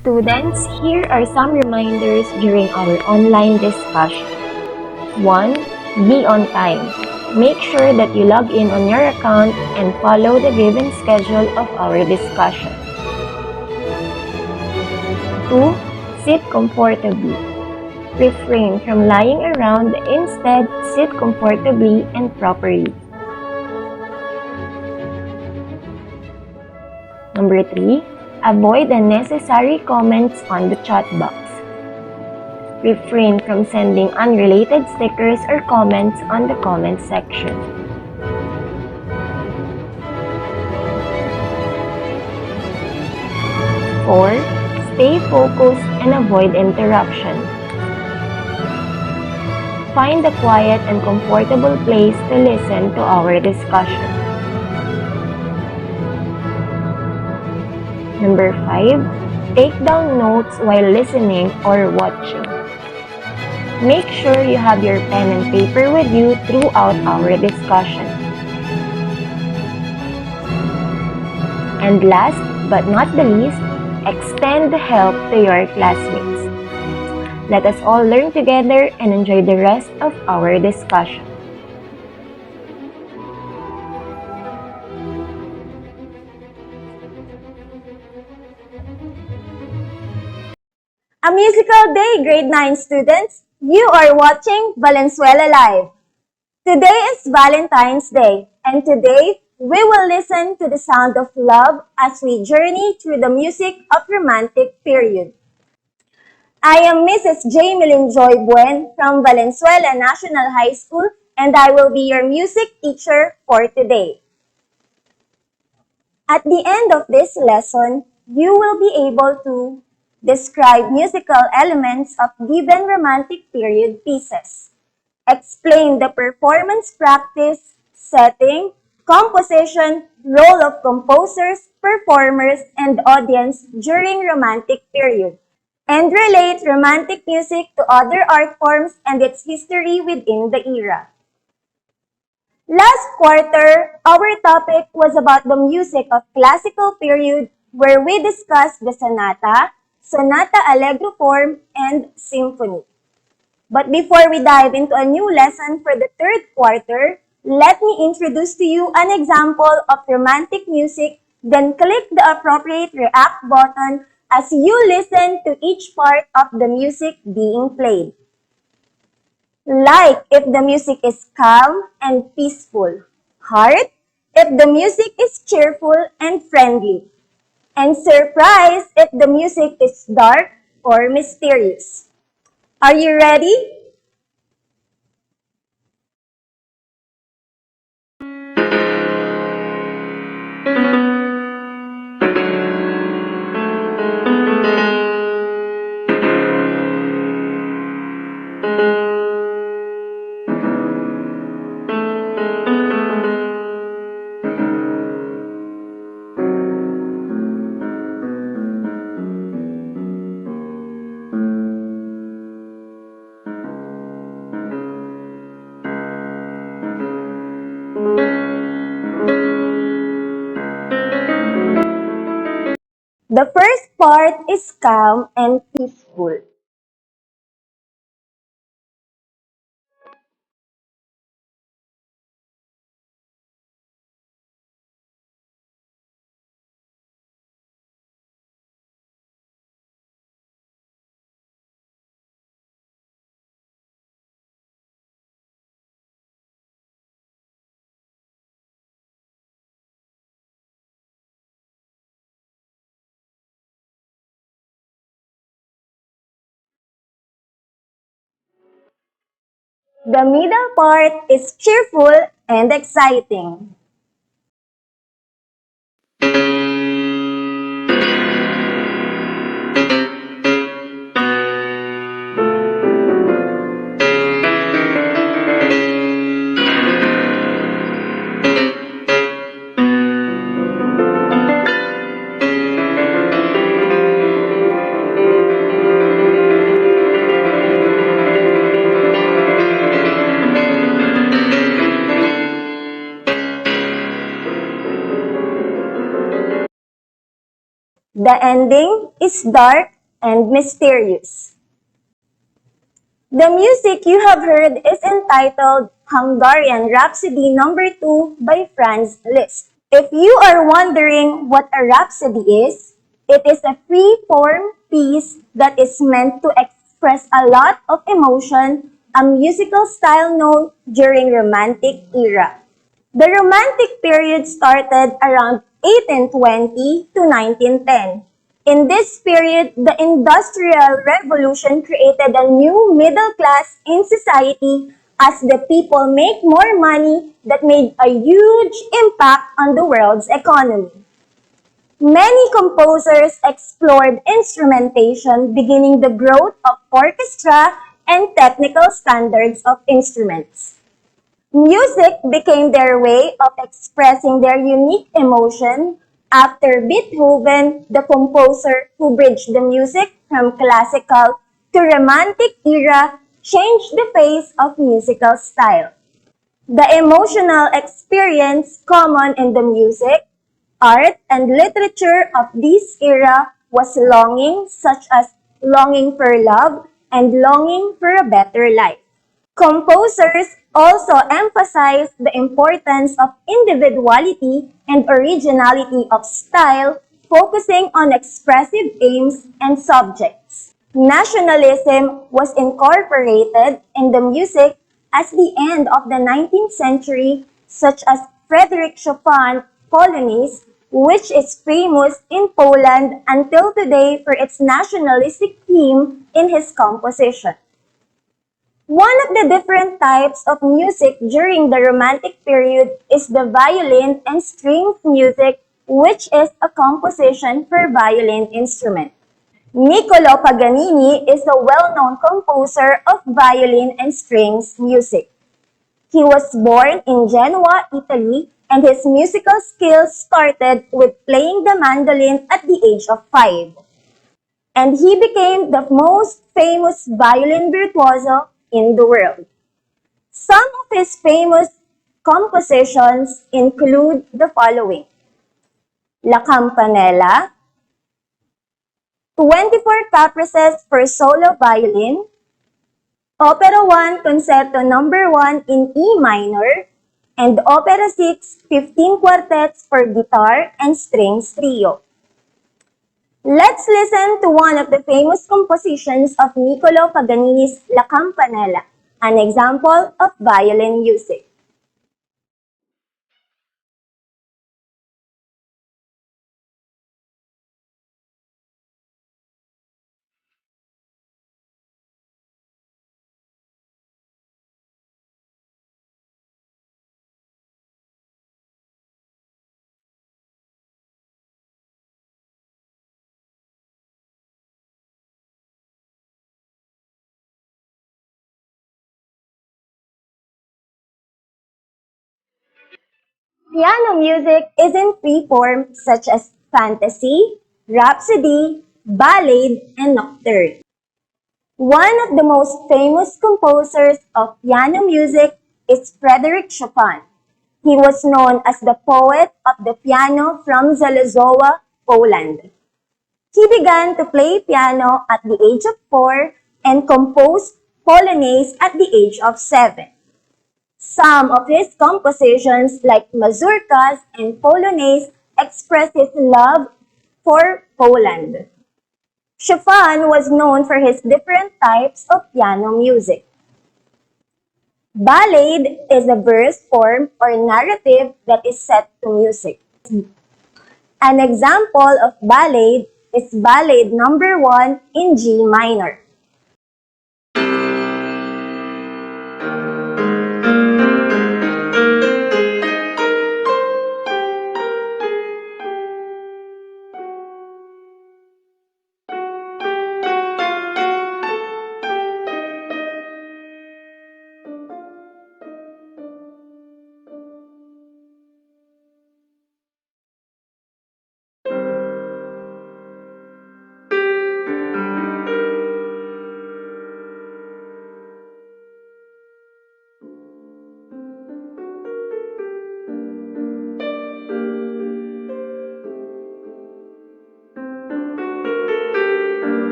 Students, here are some reminders during our online discussion. 1. Be on time. Make sure that you log in on your account and follow the given schedule of our discussion. 2. Sit comfortably. Refrain from lying around, instead sit comfortably and properly. Number 3. Avoid unnecessary comments on the chat box. Refrain from sending unrelated stickers or comments on the comment section. Four, stay focused and avoid interruption. Find a quiet and comfortable place to listen to our discussion. Number 5, take down notes while listening or watching. Make sure you have your pen and paper with you throughout our discussion. And last but not the least, extend help to your classmates. Let us all learn together and enjoy the rest of our discussion. A musical day, grade 9 students. You are watching Valenzuela Live. Today is Valentine's Day, and today we will listen to the sound of love as we journey through the music of romantic period. I am Mrs. Jamelyn Joy Buen from Valenzuela National High School, and I will be your music teacher for today. At the end of this lesson, you will be able to describe musical elements of given romantic period pieces. Explain the performance practice, setting, composition, role of composers, performers, and audience during romantic period. And relate romantic music to other art forms and its history within the era. Last quarter, our topic was about the music of classical period where we discussed the sonata, sonata allegro form, and symphony. But before we dive into a new lesson for the third quarter, let me introduce to you an example of romantic music, then click the appropriate react button as you listen to each part of the music being played. Like if the music is calm and peaceful. Heart if the music is cheerful and friendly. And surprise if the music is dark or mysterious. Are you ready? The first part is calm and peaceful. The middle part is cheerful and exciting. The ending is dark and mysterious. The music you have heard is entitled Hungarian Rhapsody No. 2 by Franz Liszt. If you are wondering what a rhapsody is, it is a free-form piece that is meant to express a lot of emotion, a musical style known during Romantic era. The Romantic period started around 1820 to 1910. In this period, the Industrial Revolution created a new middle class in society as the people make more money that made a huge impact on the world's economy. Many composers explored instrumentation, beginning the growth of orchestra and technical standards of instruments. Music became their way of expressing their unique emotion after Beethoven, the composer who bridged the music from classical to romantic era, changed the face of musical style. The emotional experience common in the music, art, and literature of this era was longing, such as longing for love and longing for a better life. Composers also emphasize the importance of individuality and originality of style, focusing on expressive aims and subjects. Nationalism was incorporated in the music at the end of the 19th century, such as Frédéric Chopin's Polonaise, which is famous in Poland until today for its nationalistic theme in his composition. One of the different types of music during the Romantic period is the violin and strings music, which is a composition for violin instrument. Niccolo Paganini is a well-known composer of violin and strings music. He was born in Genoa, Italy, and his musical skills started with playing the mandolin at the age of 5. And he became the most famous violin virtuoso in the world. Some of his famous compositions include the following: La Campanella, 24 Caprices for Solo Violin, Opera 1 Concerto No. 1 in E minor, and Opera 6 15 Quartets for Guitar and Strings Trio. Let's listen to one of the famous compositions of Niccolo Paganini's La Campanella, an example of violin music. Piano music is in three forms such as fantasy, rhapsody, ballad, and nocturne. One of the most famous composers of piano music is Frédéric Chopin. He was known as the poet of the piano from Zalezowa, Poland. He began to play piano at the age of 4 and composed Polonaise at the age of 7. Some of his compositions, like mazurkas and Polonaise, express his love for Poland. Chopin was known for his different types of piano music. Ballad is a verse form or narrative that is set to music. An example of ballad is Ballad No. 1 in G minor.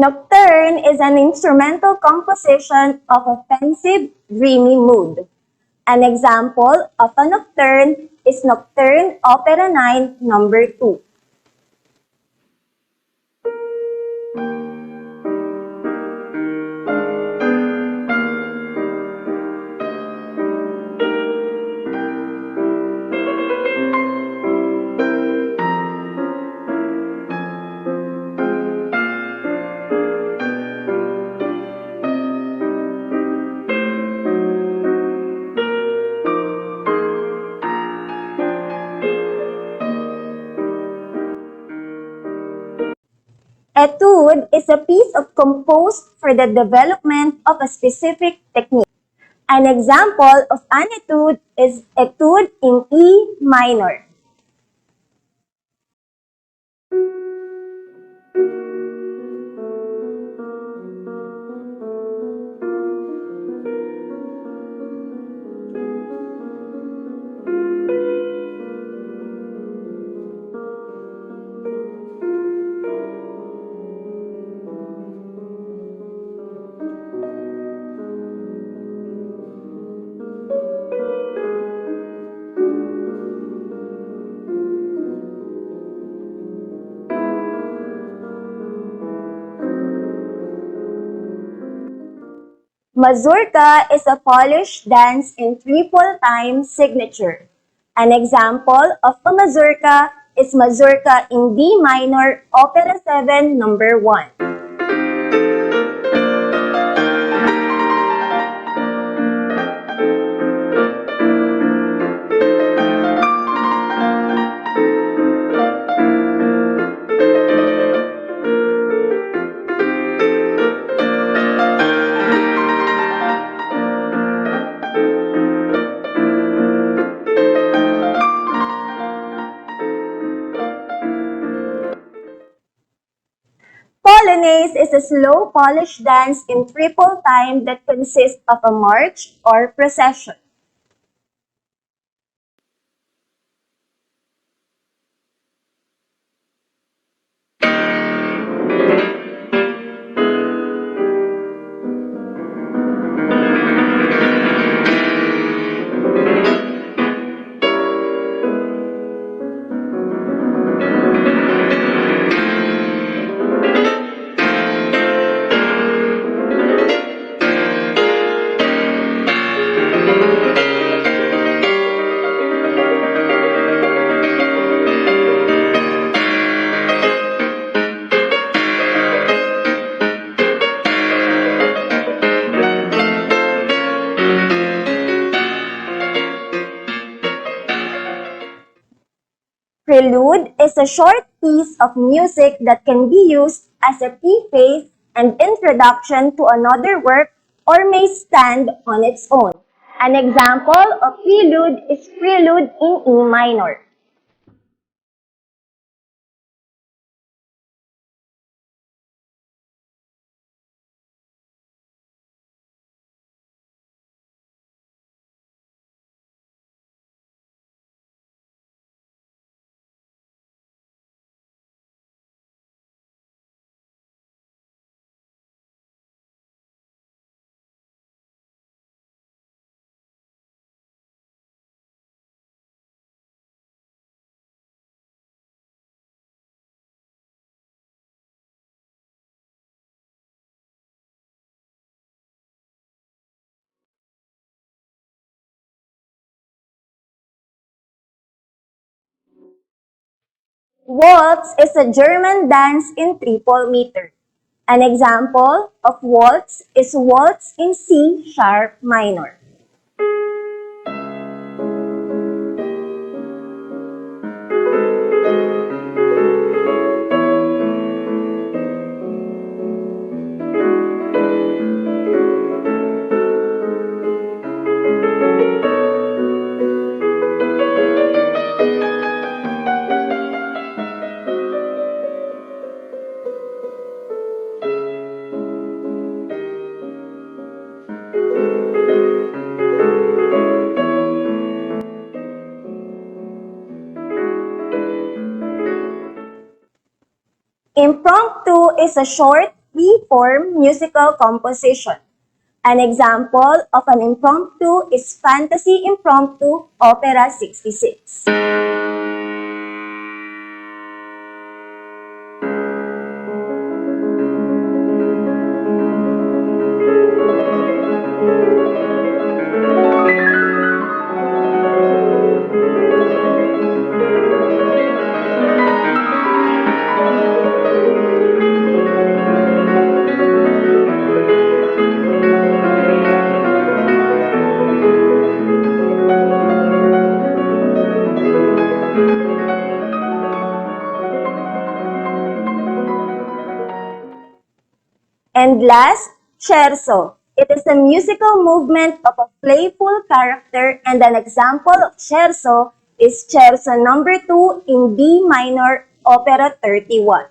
Nocturne is an instrumental composition of a pensive, dreamy mood. An example of a nocturne is Nocturne Opera 9, number 2. Etude is a piece of composed for the development of a specific technique. An example of an etude is Etude in E minor. Mazurka is a Polish dance in triple time signature. An example of a mazurka is Mazurka in D minor, Opera 7, number 1. Polonaise is a slow Polish dance in triple time that consists of a march or procession. Prelude is a short piece of music that can be used as a preface and introduction to another work or may stand on its own. An example of prelude is Prelude in E minor. Waltz is a German dance in triple meter. An example of waltz is waltz in C sharp minor. Impromptu is a short, free-form musical composition. An example of an impromptu is Fantasy Impromptu, Opera 66. And last, scherzo. It is a musical movement of a playful character, and an example of scherzo is Scherzo number 2 in D minor, Opera 31.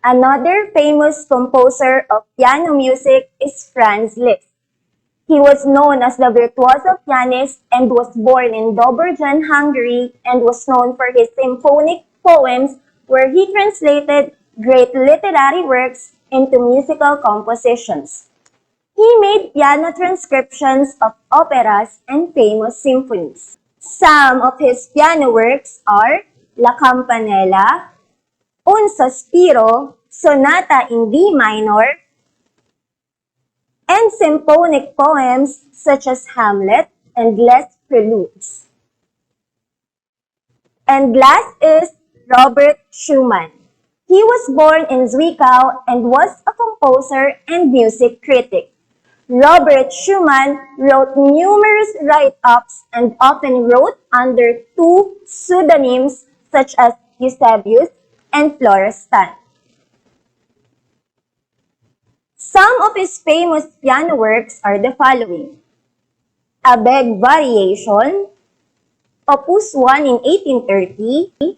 Another famous composer of piano music is Franz Liszt. He was known as the virtuoso pianist and was born in Dobrujan, Hungary, and was known for his symphonic poems where he translated great literary works into musical compositions. He made piano transcriptions of operas and famous symphonies. Some of his piano works are La Campanella, Un Sospiro, Sonata in D minor, and symphonic poems such as Hamlet and Les Preludes. And last is Robert Schumann. He was born in Zwickau and was a composer and music critic. Robert Schumann wrote numerous write-ups and often wrote under two pseudonyms such as Eusebius and Florestan. Some of his famous piano works are the following: A Beg Variation, Opus 1 in 1830,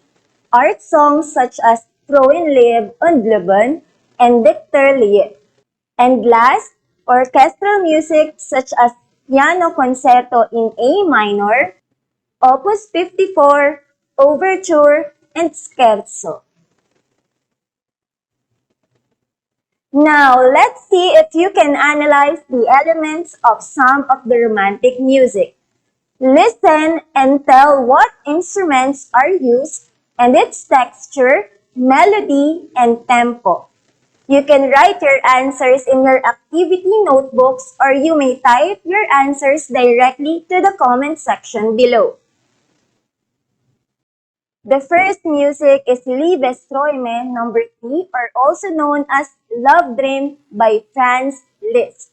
art songs such as Frohen Lieb und Leben and Dichter Lied. And last, orchestral music such as Piano Concerto in A minor, Opus 54, Overture, and Scherzo. Now, let's see if you can analyze the elements of some of the romantic music. Listen and tell what instruments are used and its texture, melody, and tempo. You can write your answers in your activity notebooks, or you may type your answers directly to the comment section below. The first music is Liebesträume number 3, or also known as Love Dream by Franz Liszt.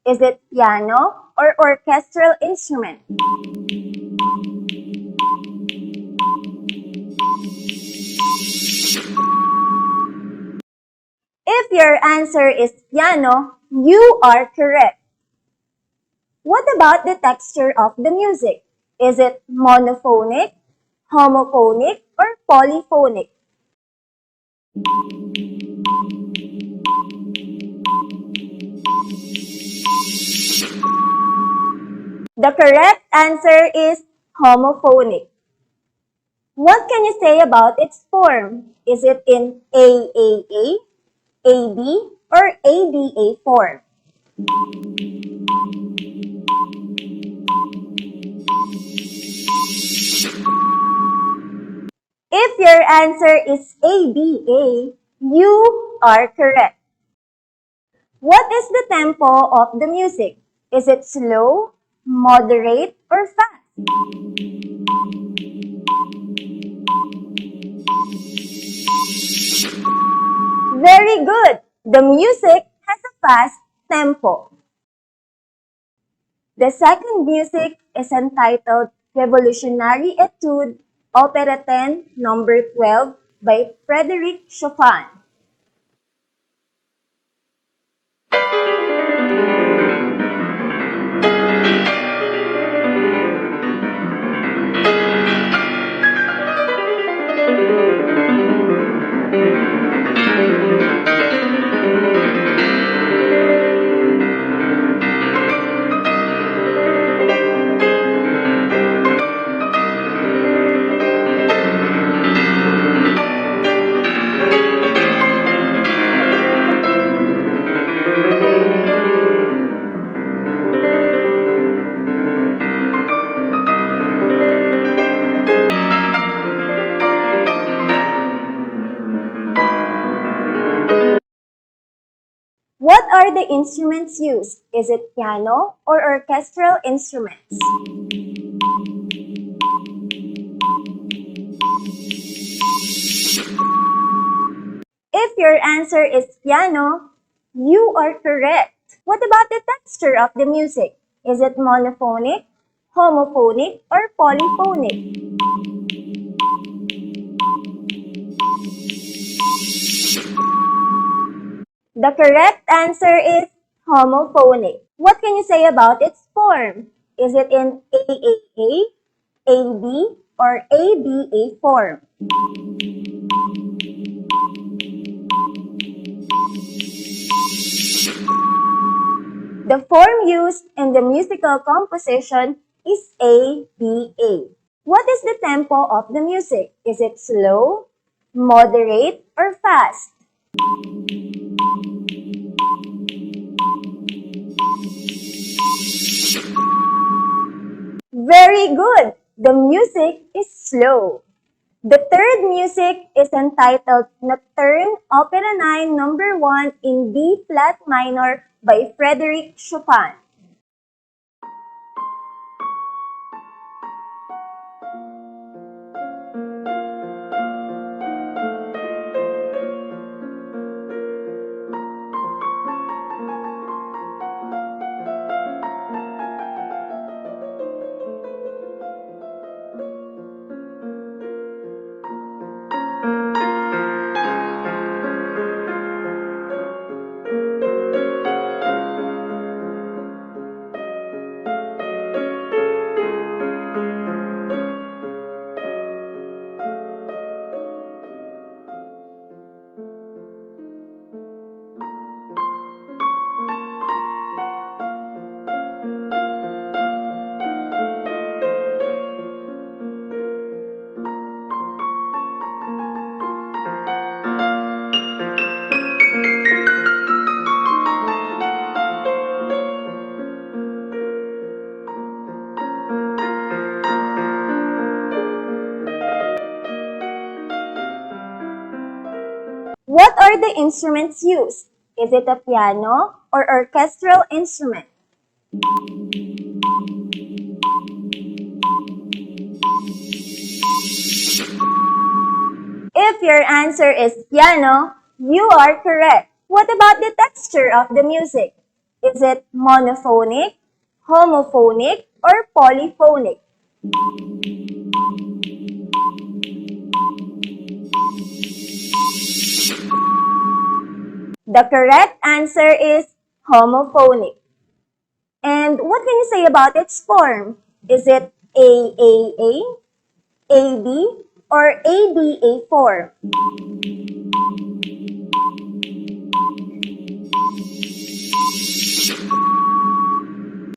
Is it piano or orchestral instrument? If your answer is piano, you are correct. What about the texture of the music? Is it monophonic, homophonic, or polyphonic? The correct answer is homophonic. What can you say about its form? Is it in AAA, AB, or ABA form? If your answer is ABA, you are correct. What is the tempo of the music? Is it slow, moderate, or fast? Very good! The music has a fast tempo. The second music is entitled Revolutionary Etude, Opera 10, Number 12 by Frédéric Chopin. What are the instruments used? Is it piano or orchestral instruments? If your answer is piano, you are correct. What about the texture of the music? Is it monophonic, homophonic, or polyphonic? The correct answer is homophonic. What can you say about its form? Is it in AAA, AB, or ABA form? The form used in the musical composition is ABA. What is the tempo of the music? Is it slow, moderate, or fast? Very good! The music is slow. The third music is entitled Nocturne Opera 9 Number 1 in B flat minor by Frédéric Chopin. What are the instruments used? Is it a piano or orchestral instrument? If your answer is piano, you are correct. What about the texture of the music? Is it monophonic, homophonic, or polyphonic? The correct answer is homophonic. And what can you say about its form? Is it AAA, AB, or ABA form?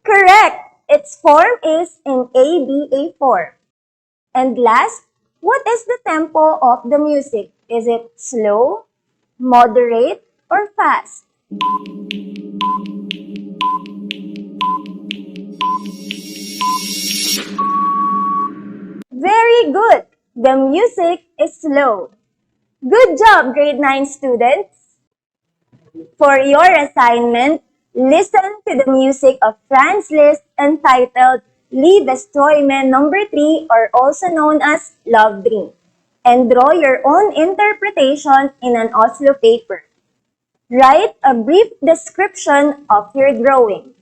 Correct! Its form is in ABA form. And last, what is the tempo of the music? Is it slow, moderate, or fast? Very good! The music is slow. Good job, grade 9 students! For your assignment, listen to the music of Franz Liszt entitled Liebesträume number 3 or also known as Love Dream, and draw your own interpretation in an Oslo paper. Write a brief description of your drawing.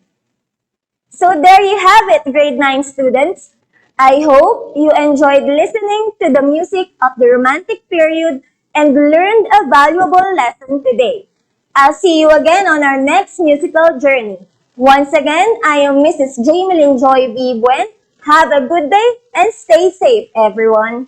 So there you have it, grade 9 students. I hope you enjoyed listening to the music of the Romantic period and learned a valuable lesson today. I'll see you again on our next musical journey. Once again, I am Mrs. Jamelyn Joy B. Buen. Have a good day and stay safe, everyone.